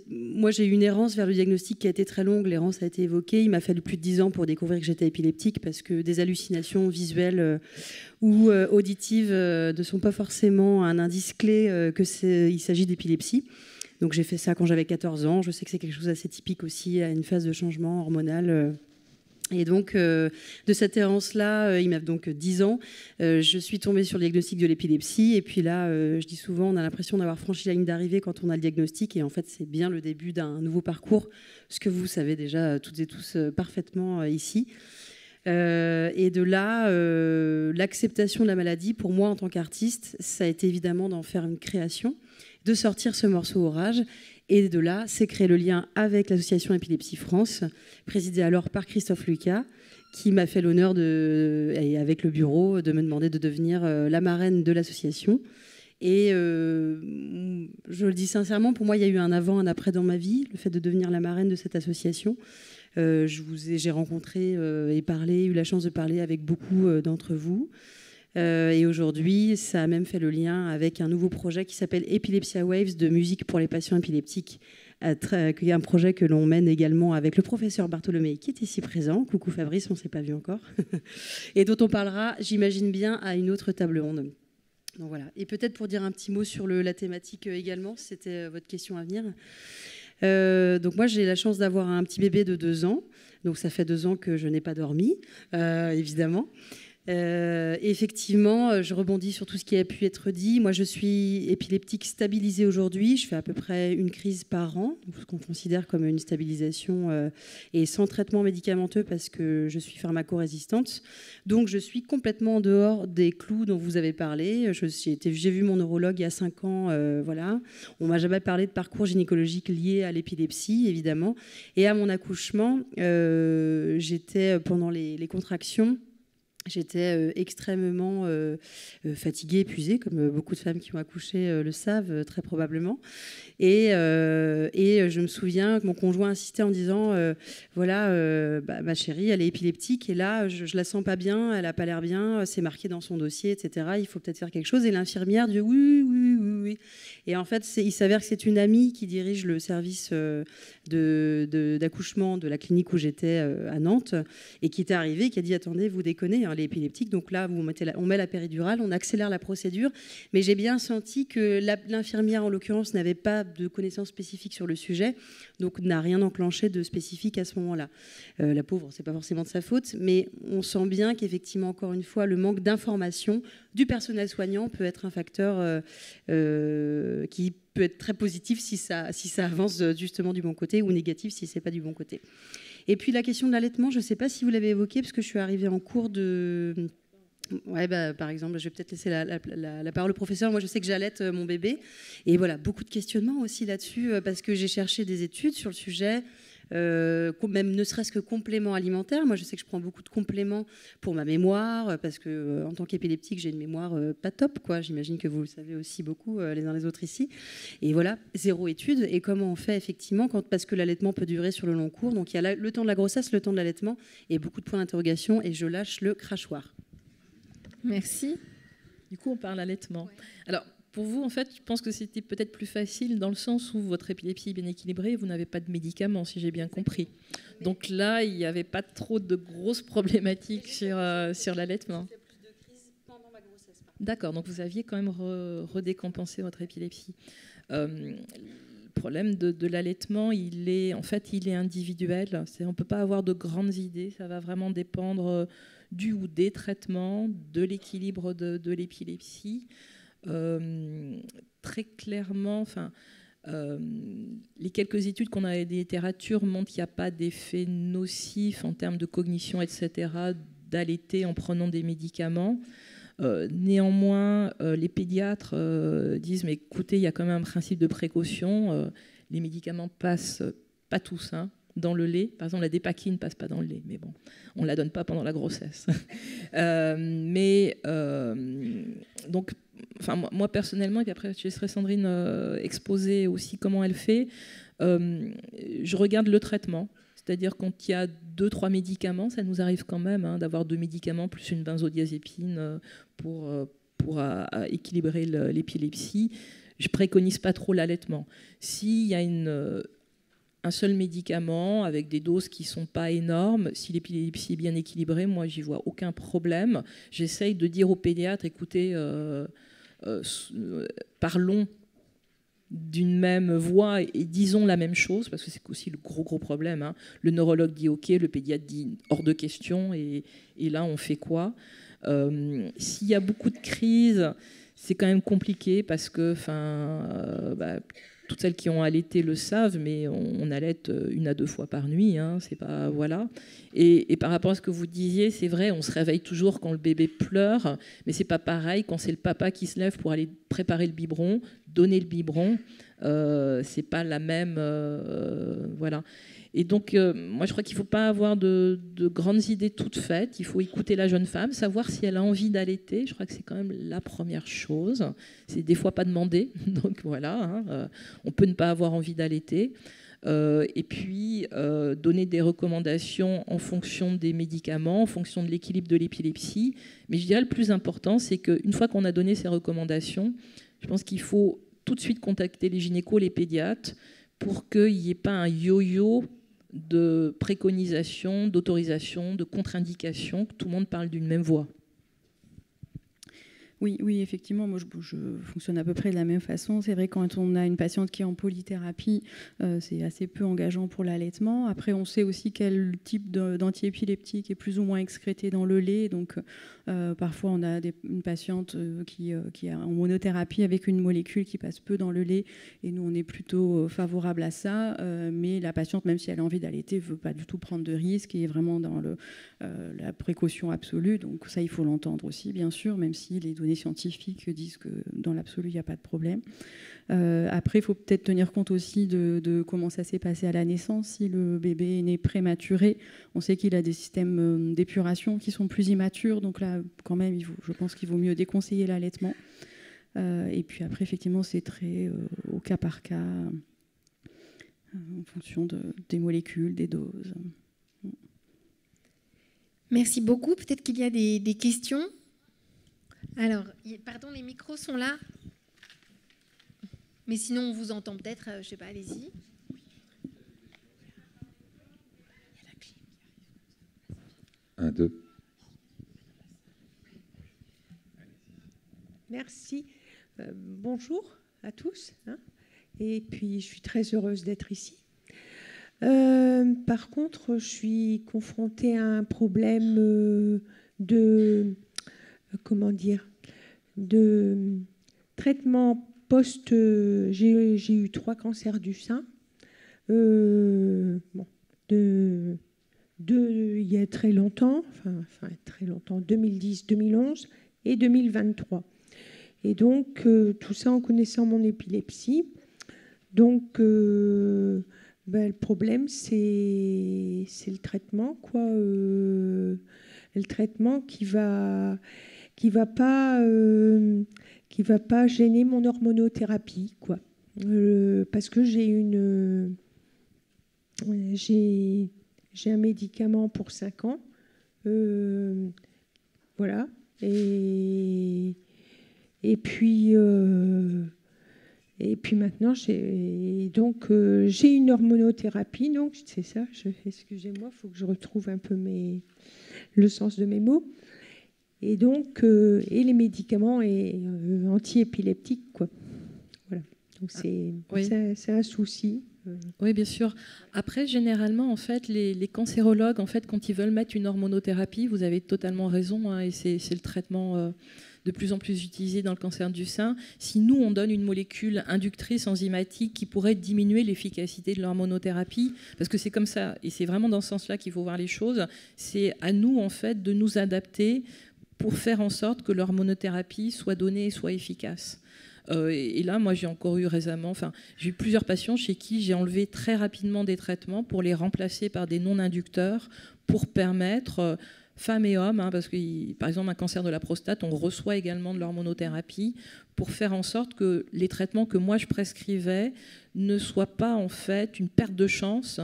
Moi, j'ai eu une errance vers le diagnostic qui a été très longue. L'errance a été évoquée. Il m'a fallu plus de 10 ans pour découvrir que j'étais épileptique parce que des hallucinations visuelles ou auditives ne sont pas forcément un indice clé qu'il s'agit d'épilepsie. Donc, j'ai fait ça quand j'avais 14 ans. Je sais que c'est quelque chose d'assez typique aussi à une phase de changement hormonal. Et donc, de cette errance-là, il m'a donc 10 ans, je suis tombée sur le diagnostic de l'épilepsie. Et puis là, je dis souvent, on a l'impression d'avoir franchi la ligne d'arrivée quand on a le diagnostic. Et en fait, c'est bien le début d'un nouveau parcours, ce que vous savez déjà toutes et tous parfaitement ici. Et de là, l'acceptation de la maladie, pour moi, en tant qu'artiste, ça a été évidemment d'en faire une création, de sortir ce morceau Orage. Et de là, c'est créer le lien avec l'association Épilepsie France, présidée alors par Christophe Lucas, qui m'a fait l'honneur, et avec le bureau, de me demander de devenir la marraine de l'association. Et je le dis sincèrement, pour moi, il y a eu un avant, un après dans ma vie, le fait de devenir la marraine de cette association. J'ai rencontré et eu la chance de parler avec beaucoup d'entre vous. Et aujourd'hui, ça a même fait le lien avec un nouveau projet qui s'appelle Epilepsia Waves, de musique pour les patients épileptiques, qui est un projet que l'on mène également avec le professeur Bartholomé, qui est ici présent. Coucou Fabrice, on ne s'est pas vu encore. Et dont on parlera, j'imagine bien, à une autre table ronde. Donc voilà. Et peut-être pour dire un petit mot sur la thématique également, si c'était votre question à venir. Donc moi, j'ai la chance d'avoir un petit bébé de 2 ans. Donc ça fait 2 ans que je n'ai pas dormi, évidemment. Effectivement, je rebondis sur tout ce qui a pu être dit. Moi, je suis épileptique stabilisée aujourd'hui. Je fais à peu près une crise par an, ce qu'on considère comme une stabilisation, et sans traitement médicamenteux parce que je suis pharmacorésistante. Donc, je suis complètement en dehors des clous dont vous avez parlé. J'ai vu mon neurologue il y a 5 ans. Voilà. On m'a jamais parlé de parcours gynécologique lié à l'épilepsie, évidemment. Et à mon accouchement, j'étais pendant les contractions. J'étais extrêmement fatiguée, épuisée, comme beaucoup de femmes qui ont accouché le savent très probablement. Et je me souviens que mon conjoint insistait en disant ma chérie, elle est épileptique et là, je la sens pas bien, elle a pas l'air bien, c'est marqué dans son dossier, etc. Il faut peut-être faire quelque chose. Et l'infirmière dit oui. Et en fait, il s'avère que c'est une amie qui dirige le service d'accouchement de la clinique où j'étais à Nantes et qui était arrivée, qui a dit attendez, vous déconnez, les épileptiques, donc là on met la péridurale, on accélère la procédure, mais j'ai bien senti que l'infirmière en l'occurrence n'avait pas de connaissances spécifiques sur le sujet, donc n'a rien enclenché de spécifique à ce moment-là. La pauvre, c'est pas forcément de sa faute, mais on sent bien qu'effectivement, encore une fois, le manque d'information du personnel soignant peut être un facteur qui peut être très positif si ça avance justement du bon côté, ou négatif si c'est pas du bon côté. Et puis la question de l'allaitement, je ne sais pas si vous l'avez évoqué, parce que je suis arrivée en cours de... par exemple, je vais peut-être laisser la parole au professeur. Moi, je sais que j'allaite mon bébé. Et voilà, beaucoup de questionnements aussi là-dessus, parce que j'ai cherché des études sur le sujet, même ne serait-ce que compléments alimentaires. Moi, je sais que je prends beaucoup de compléments pour ma mémoire, parce que en tant qu'épileptique, j'ai une mémoire pas top, quoi. J'imagine que vous le savez aussi beaucoup, les uns les autres ici. Et voilà, 0 étude. Et comment on fait effectivement, parce que l'allaitement peut durer sur le long cours. Donc, il y a le temps de la grossesse, le temps de l'allaitement, et beaucoup de points d'interrogation. Et je lâche le crachoir. Merci. Du coup, on parle allaitement. Alors, pour vous, en fait, je pense que c'était peut-être plus facile dans le sens où votre épilepsie est bien équilibrée et vous n'avez pas de médicaments, si j'ai bien compris. Donc là, il n'y avait pas trop de grosses problématiques sur l'allaitement. J'ai fait plus de crises pendant ma grossesse. D'accord, donc vous aviez quand même redécompensé votre épilepsie. problème de l'allaitement, il est individuel. On ne peut pas avoir de grandes idées. Ça va vraiment dépendre du ou des traitements, de l'équilibre de l'épilepsie. Très clairement, les quelques études qu'on a des littératures montrent qu'il n'y a pas d'effet nocif en termes de cognition, etc., d'allaiter en prenant des médicaments. Néanmoins, les pédiatres disent, mais écoutez, il y a quand même un principe de précaution. Les médicaments passent, pas tous, dans le lait. Par exemple, la dépakine ne passe pas dans le lait, mais bon, on ne la donne pas pendant la grossesse. Donc, moi personnellement, et puis après je laisserai Sandrine exposer aussi comment elle fait, je regarde le traitement. C'est-à-dire quand il y a 2-3 médicaments, ça nous arrive quand même d'avoir 2 médicaments plus une benzodiazépine pour équilibrer l'épilepsie. Je ne préconise pas trop l'allaitement. S'il y a un seul médicament avec des doses qui ne sont pas énormes, si l'épilepsie est bien équilibrée, moi, j'y vois aucun problème. J'essaye de dire au pédiatre, écoutez, parlons d'une même voix et disons la même chose, parce que c'est aussi le gros problème. Le neurologue dit OK, le pédiatre dit hors de question, et là, on fait quoi ? S'il y a beaucoup de crises, c'est quand même compliqué, parce que toutes celles qui ont allaité le savent, mais on allaite 1 à 2 fois par nuit. C'est pas, voilà. Et par rapport à ce que vous disiez, c'est vrai, on se réveille toujours quand le bébé pleure, mais c'est pas pareil quand c'est le papa qui se lève pour aller préparer le biberon, donner le biberon. C'est pas la même... voilà. Et donc, moi, je crois qu'il ne faut pas avoir de grandes idées toutes faites. Il faut écouter la jeune femme, savoir si elle a envie d'allaiter. Je crois que c'est quand même la première chose. C'est des fois pas demandé. Donc, voilà. On peut ne pas avoir envie d'allaiter. Et puis, donner des recommandations en fonction des médicaments, en fonction de l'équilibre de l'épilepsie. Mais je dirais le plus important, c'est qu'une fois qu'on a donné ces recommandations, je pense qu'il faut tout de suite contacter les gynécos, les pédiatres, pour qu'il n'y ait pas un yo-yo de préconisation, d'autorisation, de contre-indication, que tout le monde parle d'une même voix. Oui, effectivement, moi je fonctionne à peu près de la même façon. C'est vrai, quand on a une patiente qui est en polythérapie, c'est assez peu engageant pour l'allaitement. Après, on sait aussi quel type d'antiépileptique est plus ou moins excrété dans le lait. Donc, parfois, on a une patiente qui est en monothérapie avec une molécule qui passe peu dans le lait. Et nous, on est plutôt favorable à ça. Mais la patiente, même si elle a envie d'allaiter, ne veut pas du tout prendre de risques et est vraiment dans la précaution absolue. Donc, ça, il faut l'entendre aussi, bien sûr, même si les données scientifiques disent que dans l'absolu, il n'y a pas de problème. Après, il faut peut-être tenir compte aussi de comment ça s'est passé à la naissance. Si le bébé est né prématuré, on sait qu'il a des systèmes d'épuration qui sont plus immatures. Donc là, quand même, je pense qu'il vaut mieux déconseiller l'allaitement. Et puis après, effectivement, c'est très au cas par cas, en fonction des molécules, des doses. Merci beaucoup. Peut-être qu'il y a des questions. Alors, pardon, les micros sont là. Mais sinon, on vous entend peut-être. Je ne sais pas, allez-y. 1, 2. Merci. Bonjour à tous. Et puis, je suis très heureuse d'être ici. Par contre, je suis confrontée à un problème de traitement post... J'ai eu 3 cancers du sein. Il y a très longtemps, très longtemps, 2010, 2011 et 2023. Et donc, tout ça en connaissant mon épilepsie. Donc, le problème, c'est le traitement, quoi. Le traitement qui va pas gêner mon hormonothérapie, quoi. Parce que j'ai un médicament pour 5 ans. Voilà. Et puis maintenant, j'ai une hormonothérapie. Donc, c'est ça. Excusez-moi, il faut que je retrouve un peu le sens de mes mots. Et donc, et les médicaments anti-épileptiques, quoi. Voilà. Donc c'est Oui. un souci. Oui, bien sûr. Après, généralement, en fait, les cancérologues, en fait, quand ils veulent mettre une hormonothérapie, vous avez totalement raison, hein, et c'est le traitement de plus en plus utilisé dans le cancer du sein. Si nous, on donne une molécule inductrice enzymatique qui pourrait diminuer l'efficacité de l'hormonothérapie, parce que c'est comme ça, et c'est vraiment dans ce sens-là qu'il faut voir les choses, c'est à nous, en fait, de nous adapter pour faire en sorte que l'hormonothérapie soit donnée et soit efficace. Et là, moi, j'ai encore eu récemment, j'ai eu plusieurs patients chez qui j'ai enlevé très rapidement des traitements pour les remplacer par des non-inducteurs pour permettre, femmes et hommes, parce que, par exemple, un cancer de la prostate, on reçoit également de l'hormonothérapie pour faire en sorte que les traitements que moi je prescrivais ne soient pas en fait une perte de chance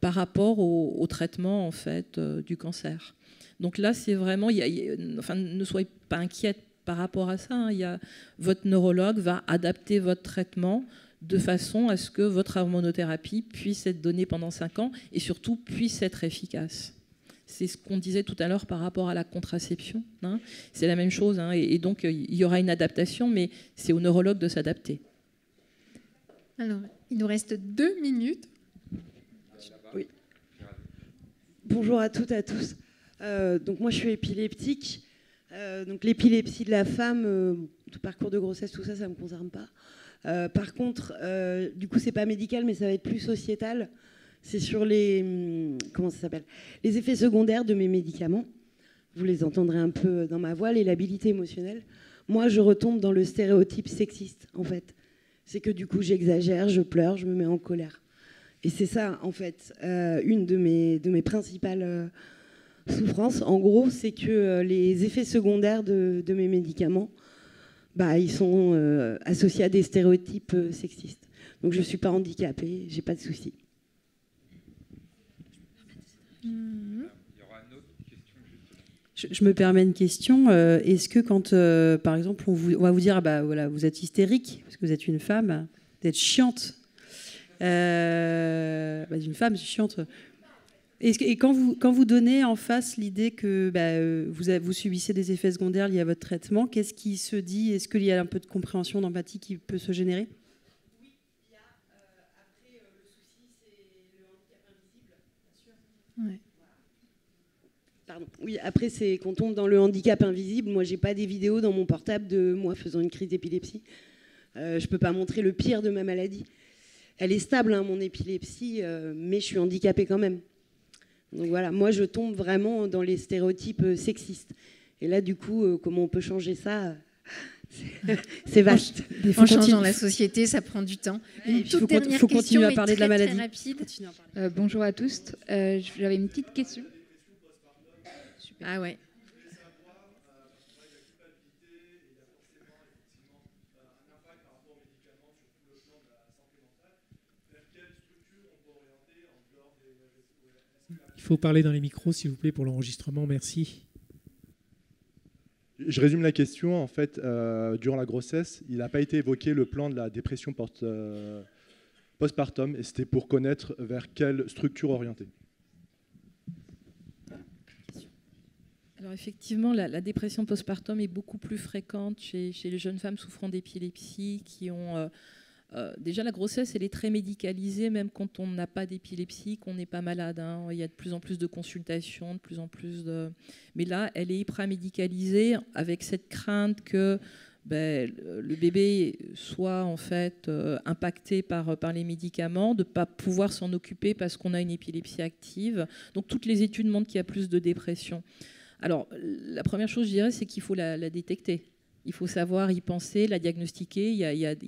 par rapport au traitement en fait du cancer. Donc là, c'est vraiment, ne soyez pas inquiète par rapport à ça. Votre neurologue va adapter votre traitement de façon à ce que votre hormonothérapie puisse être donnée pendant 5 ans et surtout puisse être efficace. C'est ce qu'on disait tout à l'heure par rapport à la contraception. C'est la même chose. Et donc, il y aura une adaptation, mais c'est au neurologue de s'adapter. Alors, il nous reste 2 minutes. Oui. Bonjour à toutes et à tous. Donc moi, je suis épileptique. Donc l'épilepsie de la femme, tout parcours de grossesse, tout ça, ça ne me concerne pas. Par contre, du coup, c'est pas médical, mais ça va être plus sociétal. C'est sur les effets secondaires de mes médicaments. Vous les entendrez un peu dans ma voix, les labilités émotionnelles. Moi, je retombe dans le stéréotype sexiste, en fait. C'est que du coup, j'exagère, je pleure, je me mets en colère. Et c'est ça, en fait, une de mes principales souffrances. En gros, c'est que les effets secondaires de mes médicaments, ils sont associés à des stéréotypes sexistes. Donc, je ne suis pas handicapée, j'ai pas de soucis. Je me permets une question. Est-ce que quand, par exemple, on va vous dire, voilà, vous êtes hystérique, parce que vous êtes une femme, vous êtes chiante. Une femme, c'est chiante. Et quand vous donnez en face l'idée que vous subissez des effets secondaires liés à votre traitement, qu'est-ce qui se dit? Est-ce qu'il y a un peu de compréhension, d'empathie qui peut se générer? Oui, il y a. Après, le souci, c'est le handicap invisible, bien sûr. Ouais. Pardon. Oui, après, c'est qu'on tombe dans le handicap invisible. Moi, j'ai pas des vidéos dans mon portable de moi faisant une crise d'épilepsie. Je peux pas montrer le pire de ma maladie. Elle est stable, mon épilepsie, mais je suis handicapée quand même. Donc voilà, moi, je tombe vraiment dans les stéréotypes sexistes. Et là, du coup, comment on peut changer ça? C'est vaste. En changeant la société, ça prend du temps. Il faut continuer à parler de la maladie. Bonjour à tous. J'avais une petite question. Super. Ah ouais. Il faut parler dans les micros, s'il vous plaît, pour l'enregistrement. Merci. Je résume la question. En fait, durant la grossesse, il n'a pas été évoqué le plan de la dépression postpartum, et c'était pour connaître vers quelle structure orienter. Alors effectivement, la dépression postpartum est beaucoup plus fréquente chez les jeunes femmes souffrant d'épilepsie qui ont... déjà, la grossesse, elle est très médicalisée, même quand on n'a pas d'épilepsie, qu'on n'est pas malade. Il y a de plus en plus de consultations, de plus en plus de... Mais là, elle est hyper médicalisée avec cette crainte que le bébé soit en fait impacté par les médicaments, de ne pas pouvoir s'en occuper parce qu'on a une épilepsie active. Donc, toutes les études montrent qu'il y a plus de dépression. Alors, la première chose, je dirais, c'est qu'il faut la détecter. Il faut savoir y penser, la diagnostiquer. Il y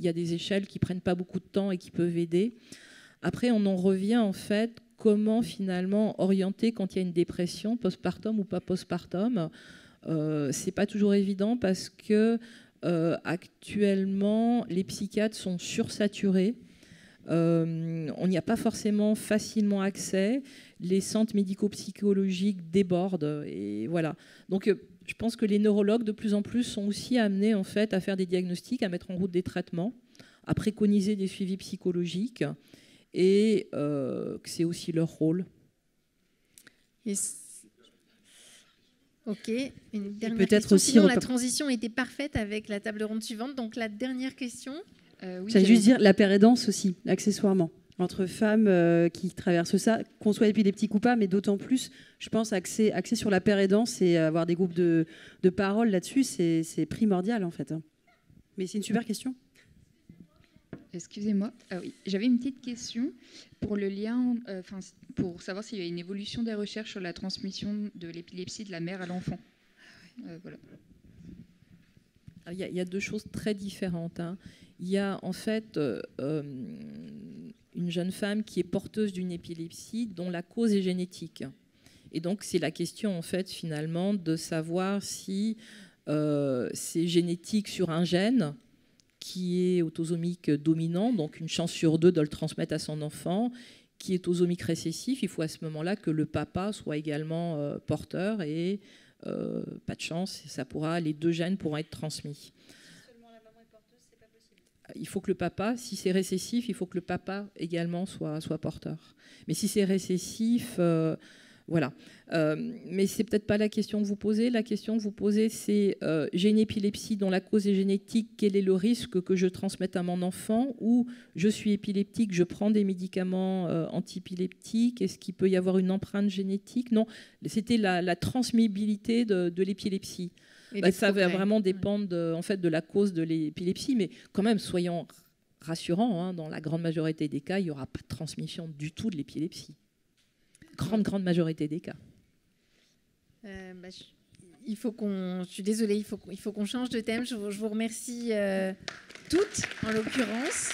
a des échelles qui ne prennent pas beaucoup de temps et qui peuvent aider. Après, on en revient en fait, comment finalement orienter quand il y a une dépression, postpartum ou pas postpartum. Ce n'est pas toujours évident parce que actuellement, les psychiatres sont sursaturés. On n'y a pas forcément facilement accès. Les centres médico-psychologiques débordent. Et voilà. Donc, je pense que les neurologues, de plus en plus, sont aussi amenés en fait, à faire des diagnostics, à mettre en route des traitements, à préconiser des suivis psychologiques, et que c'est aussi leur rôle. Ok, une dernière question. Sinon, la transition était parfaite avec la table ronde suivante. Donc, la dernière question. Oui, j'allais juste dire la pérédance aussi, accessoirement. Entre femmes qui traversent ça, qu'on soit épileptique ou pas, mais d'autant plus, je pense, axer sur la pérédance et avoir des groupes de parole là-dessus, c'est primordial en fait. Mais c'est une super question. Excusez-moi. Oui. J'avais une petite question pour le lien, pour savoir s'il y a une évolution des recherches sur la transmission de l'épilepsie de la mère à l'enfant. Voilà. Il y a deux choses très différentes. Il y a en fait une jeune femme qui est porteuse d'une épilepsie dont la cause est génétique. Et donc c'est la question en fait finalement de savoir si c'est génétique sur un gène qui est autosomique dominant, donc une chance sur 2 de le transmettre à son enfant, qui est autosomique récessif. Il faut à ce moment-là que le papa soit également porteur et pas de chance, les 2 gènes pourront être transmis. Si seulement la maman est porteuse, c'est pas possible. Il faut que le papa, si c'est récessif, il faut que le papa également soit porteur. Mais si c'est récessif, voilà. Mais c'est peut-être pas la question que vous posez. La question que vous posez, c'est j'ai une épilepsie dont la cause est génétique. Quel est le risque que je transmette à mon enfant? Ou je suis épileptique, je prends des médicaments antiépileptiques. Est-ce qu'il peut y avoir une empreinte génétique? Non, c'était la transmissibilité de l'épilepsie. Ça va vraiment dépendre de la cause de l'épilepsie. Mais quand même, soyons rassurants, dans la grande majorité des cas, il n'y aura pas de transmission du tout de l'épilepsie. Grande majorité des cas. Je suis désolée, il faut qu'on change de thème. Je vous remercie toutes, en l'occurrence.